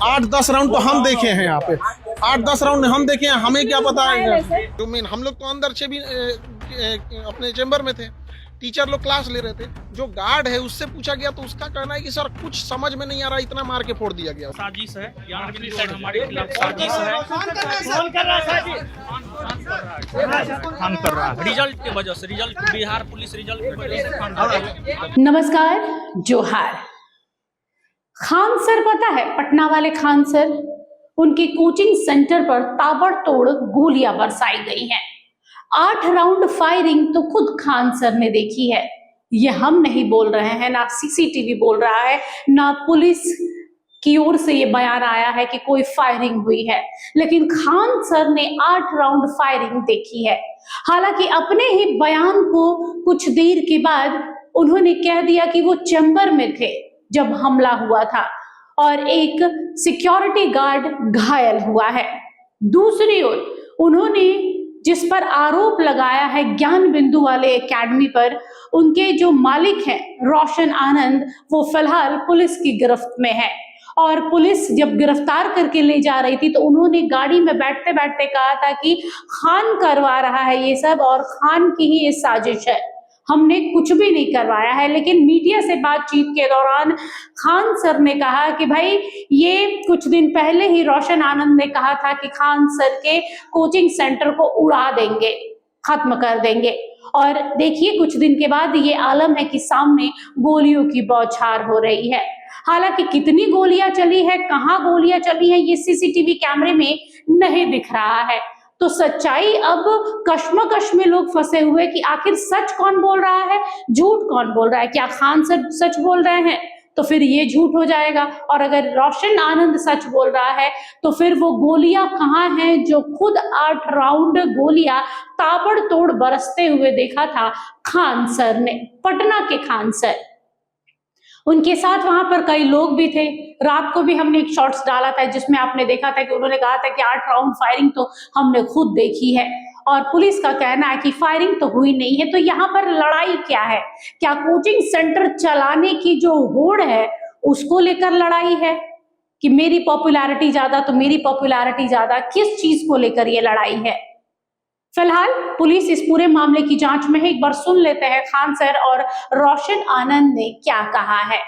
8-10 round तो हम देखे हैं यहाँ पे, 8-10 राउंड हम देखे हैं, हमें क्या पता है। तो मेन हम लोग तो अंदर से भी अपने चेंबर में थे, टीचर लोग क्लास ले रहे थे। जो गार्ड है उससे पूछा गया तो उसका कहना है कि सर कुछ समझ में नहीं आ रहा, इतना मार के फोड़ दिया गया। साजिश है, हमारे खिलाफ साजिश है, कौन कर रहा है साजिश? खान कर रहा है रिजल्ट की वजह से, रिजल्ट बिहार पुलिस रिजल्ट की वजह से खान कर रहा है। नमस्कार, जोहार। खान सर पता है, पटना वाले खान सर, उनके कोचिंग सेंटर पर ताबड़तोड़ गोलियां बरसाई गई हैं। 8 राउंड फायरिंग तो खुद खान सर ने देखी है। ये हम नहीं बोल रहे हैं, ना सीसीटीवी बोल रहा है, ना पुलिस की ओर से ये बयान आया है कि कोई फायरिंग हुई है, लेकिन खान सर ने 8 राउंड फायरिंग देखी है। हालांकि अपने ही बयान को कुछ देर के बाद उन्होंने कह दिया कि वो चैम्बर में थे जब हमला हुआ था और एक सिक्योरिटी गार्ड घायल हुआ है। दूसरी ओर उन्होंने जिस पर आरोप लगाया है ज्ञान बिंदु वाले एकेडमी पर, उनके जो मालिक हैं रोशन आनंद, वो फिलहाल पुलिस की गिरफ्त में है। और पुलिस जब गिरफ्तार करके ले जा रही थी तो उन्होंने गाड़ी में बैठते बैठते कहा था कि खान करवा रहा है ये सब और खान की ही ये साजिश है, हमने कुछ भी नहीं करवाया है। लेकिन मीडिया से बातचीत के दौरान खान सर ने कहा कि भाई ये कुछ दिन पहले ही रोशन आनंद ने कहा था कि खान सर के कोचिंग सेंटर को उड़ा देंगे, खत्म कर देंगे। और देखिए कुछ दिन के बाद ये आलम है कि सामने गोलियों की बौछार हो रही है। हालांकि कितनी गोलियां चली है, कहां गोलियां चली है, ये सीसीटीवी कैमरे में नहीं दिख रहा है। तो सच्चाई अब कश्मकश में लोग फंसे हुए कि आखिर सच कौन बोल रहा है, झूठ कौन बोल रहा है। क्या खान सर सच बोल रहे हैं तो फिर ये झूठ हो जाएगा, और अगर रोशन आनंद सच बोल रहा है तो फिर वो गोलियां कहां हैं जो खुद 8 राउंड गोलियां ताबड़तोड़ बरसते हुए देखा था खान सर ने, पटना के खान सर। उनके साथ वहां पर कई लोग भी थे। रात को भी हमने एक शॉर्ट्स डाला था जिसमें आपने देखा था कि उन्होंने कहा था कि 8 राउंड फायरिंग तो हमने खुद देखी है, और पुलिस का कहना है कि फायरिंग तो हुई नहीं है। तो यहाँ पर लड़ाई क्या है? क्या कोचिंग सेंटर चलाने की जो होड़ है उसको लेकर लड़ाई है कि मेरी पॉपुलैरिटी ज्यादा तो मेरी पॉपुलैरिटी ज्यादा? किस चीज को लेकर ये लड़ाई है? फिलहाल पुलिस इस पूरे मामले की जांच में है। एक बार सुन लेते हैं खान सर और रोशन आनंद ने क्या कहा है,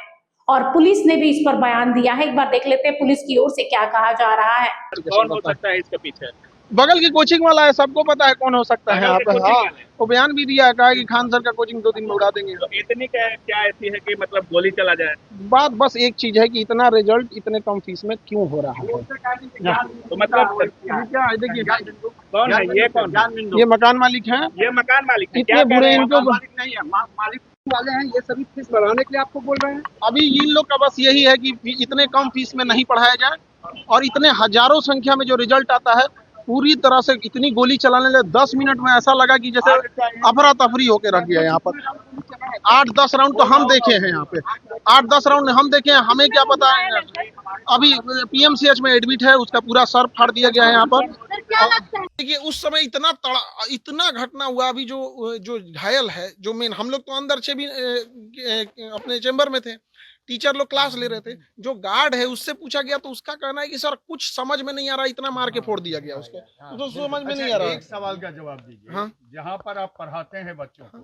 और पुलिस ने भी इस पर बयान दिया है। एक बार देख लेते हैं पुलिस की ओर से क्या कहा जा रहा है। कौन हो सकता है इसके पीछे? बगल की कोचिंग वाला है, सबको पता है कौन हो सकता है यहाँ पे। हाँ, वो बयान भी दिया है, कहा कि खान सर का कोचिंग 2 दिन में उड़ा देंगे। तो इतनी क्या ऐसी है कि मतलब गोली चला जाए? बात बस एक चीज है कि इतना रिजल्ट इतने कम फीस में क्यों हो रहा है। तो मतलब क्या है, देखिए कौन है ये? कौन? ये मकान मालिक हैं, ये मकान मालिक है। इतने बुरे इनको नहीं है, मालिक वाले हैं, ये सभी फीस बढ़ाने के लिए आपको बोल रहे हैं। अभी इन लोग का बस यही है कि इतने कम फीस में नहीं पढ़ाया जाए, और इतने हजारों संख्या में जो रिजल्ट आता है पूरी तरह से इतनी गोली चलाने लगे। 10 मिनट में ऐसा लगा कि जैसे अफरा तफरी होके रख गया यहाँ पर। 8-10 राउंड तो हम देखे हैं यहाँ पे, 8-10 राउंड हम देखे हैं, हमें क्या पता है। अभी पीएमसीएच में एडमिट है, उसका पूरा सर फाड़ दिया गया है यहाँ पर। देखिए उस समय इतना घटना हुआ। अभी जो घायल है, जो मेन हम लोग तो अंदर से भी अपने चेंबर में थे, टीचर लोग क्लास ले रहे थे। जो गार्ड है उससे पूछा गया तो उसका कहना है कि सर कुछ समझ में नहीं आ रहा, इतना मार के फोड़ दिया गया उसको। तो समझ में नहीं आ रहा। एक सवाल का जवाब दीजिए। हाँ? जहाँ पर आप पढ़ाते हैं बच्चों को,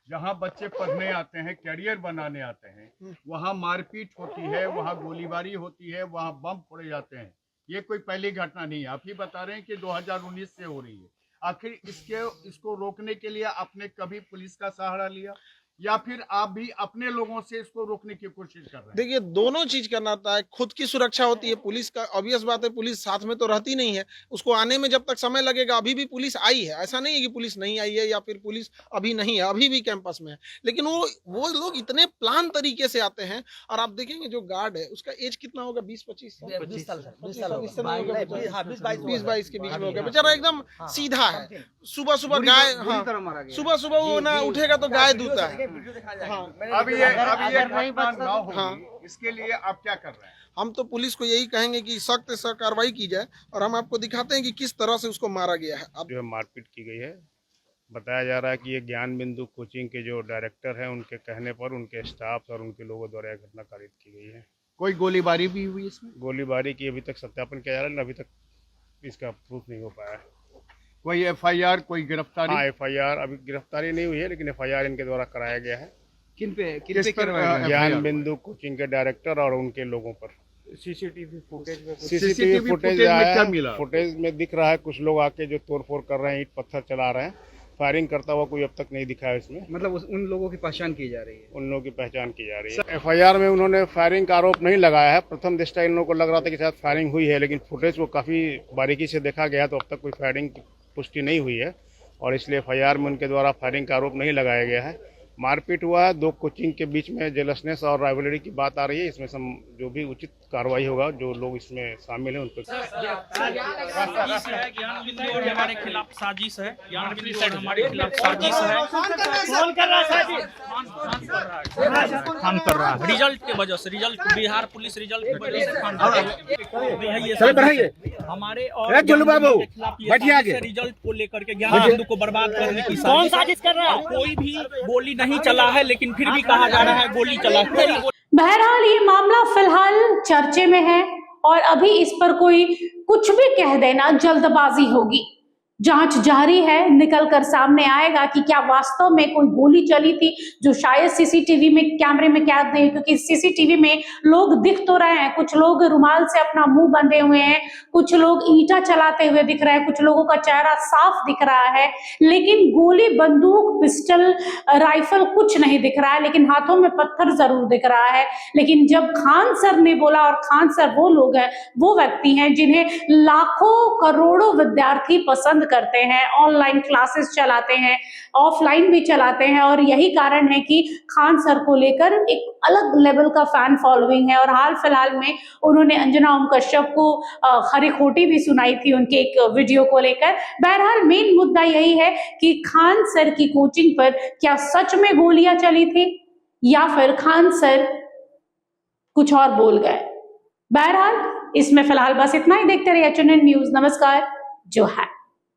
जहाँ बच्चे पढ़ने आते हैं, करियर बनाने आते हैं, वहाँ मारपीट होती है, वहाँ गोलीबारी होती है, वहाँ बम फोड़े जाते हैं। ये कोई पहली घटना नहीं है। आप ही बता रहे हैं कि 2019 से हो रही है। आखिर इसको रोकने के लिए आपने कभी पुलिस का सहारा लिया, या फिर आप भी अपने लोगों से इसको रोकने की कोशिश कर रहे हैं? देखिए दोनों चीज करना होता है। खुद की सुरक्षा होती है, पुलिस का ऑब्वियस बात है, पुलिस साथ में तो रहती नहीं है, उसको आने में जब तक समय लगेगा। अभी भी पुलिस आई है, ऐसा नहीं है कि पुलिस नहीं आई है या फिर पुलिस अभी नहीं है, अभी भी कैंपस में है। लेकिन वो लोग इतने प्लान तरीके से आते हैं। और आप देखेंगे जो गार्ड है उसका एज कितना होगा, 20-25 साल, 20 साल 20-22 के बीच में होगा। बेचारा एकदम सीधा है। सुबह सुबह गाय, सुबह सुबह वो ना उठेगा तो गाय दूता है। अब ये घटना ना हो, इसके लिए आप क्या कर रहे हैं? हम तो पुलिस को यही कहेंगे कि सख्त से कार्रवाई की जाए, और हम आपको दिखाते हैं कि किस तरह से उसको मारा गया है। अब जो मारपीट की गई है, बताया जा रहा है कि ये ज्ञान बिंदु कोचिंग के जो डायरेक्टर हैं उनके कहने पर उनके स्टाफ और उनके लोगों द्वारा यह घटना कारित की गई है। कोई गोलीबारी भी हुई इसमें? गोलीबारी की अभी तक सत्यापन किया जा रहा है, लेकिन अभी तक इसका प्रूफ नहीं हो पाया है। कोई FIR, कोई गिरफ्तारी? हाँ, FIR अभी गिरफ्तारी नहीं हुई है, लेकिन FIR इनके द्वारा कराया गया है। किन पे किस पर ज्ञान बिंदु कोचिंग के डायरेक्टर और उनके लोगों पर। CCTV फुटेज फुटेज में आया क्या है, मिला? फुटेज में दिख रहा है कुछ लोग आके जो तोड़फोड़ कर रहे हैं, ईंट पत्थर चला रहे हैं। फायरिंग करता हुआ कोई अब तक नहीं दिखा है इसमें। मतलब उन लोगों की पहचान की जा रही है? उन लोगों की पहचान की जा रही है। FIR में उन्होंने फायरिंग का आरोप नहीं लगाया है। प्रथम दृष्टया इन लोगों को लग रहा था कि शायद फायरिंग हुई है, लेकिन फुटेज को काफ़ी बारीकी से देखा गया तो अब तक कोई फायरिंग की पुष्टि नहीं हुई है और इसलिए FIR में उनके द्वारा फायरिंग का आरोप नहीं लगाया गया है। मारपीट हुआ है, दो कोचिंग के बीच में जेलसनेस और राइवलरी की बात आ रही है। इसमें जो भी उचित कार्रवाई होगा, जो लोग इसमें शामिल हैं उन पर। ज्ञान बिंदु और हमारे खिलाफ साजिश है, ज्ञान बिंदु और हमारे खिलाफ साजिश है। कौन कर रहा है? खान कर रहा है रिजल्ट के वजह से, रिजल्ट बिहार पुलिस रिजल्ट की वजह से खान कर रहा है। हमारे और रिजल्ट को लेकर के ज्ञान बिंदु को बर्बाद करने की कौन साजिश कर रहा है? कोई भी गोली नहीं चला है, लेकिन फिर भी कहा जा रहा है गोली चला। बहरहाल ये मामला फिलहाल चर्चे में है और अभी इस पर कोई कुछ भी कह देना जल्दबाजी होगी। जांच जारी है, निकल कर सामने आएगा कि क्या वास्तव में कोई गोली चली थी जो शायद सीसीटीवी में कैमरे में कैद नहीं, क्योंकि सीसीटीवी में लोग दिख तो रहे हैं, कुछ लोग रुमाल से अपना मुंह बंधे हुए हैं, कुछ लोग ईंटा चलाते हुए दिख रहे हैं, कुछ लोगों का चेहरा साफ दिख रहा है, लेकिन गोली, बंदूक, पिस्टल, राइफल कुछ नहीं दिख रहा है, लेकिन हाथों में पत्थर जरूर दिख रहा है। लेकिन जब खान सर ने बोला, और खान सर वो लोग हैं, वो व्यक्ति हैं जिन्हें लाखों करोड़ों विद्यार्थी पसंद करते हैं, ऑनलाइन क्लासेस चलाते हैं, ऑफलाइन भी चलाते हैं, और यही कारण है कि खान सर को लेकर एक अलग लेवल का फैन फॉलोइंग है। और हाल फिलहाल में उन्होंने अंजना ओम कश्यप को खरी खोटी भी सुनाई थी उनके एक वीडियो को लेकर। बहरहाल मेन मुद्दा यही है कि खान सर की कोचिंग पर क्या सच में गोलियां चली थी या फिर खान सर कुछ और बोल गए। बहरहाल इसमें फिलहाल बस इतना ही। देखते रहिए HNN न्यूज। नमस्कार। जोहार।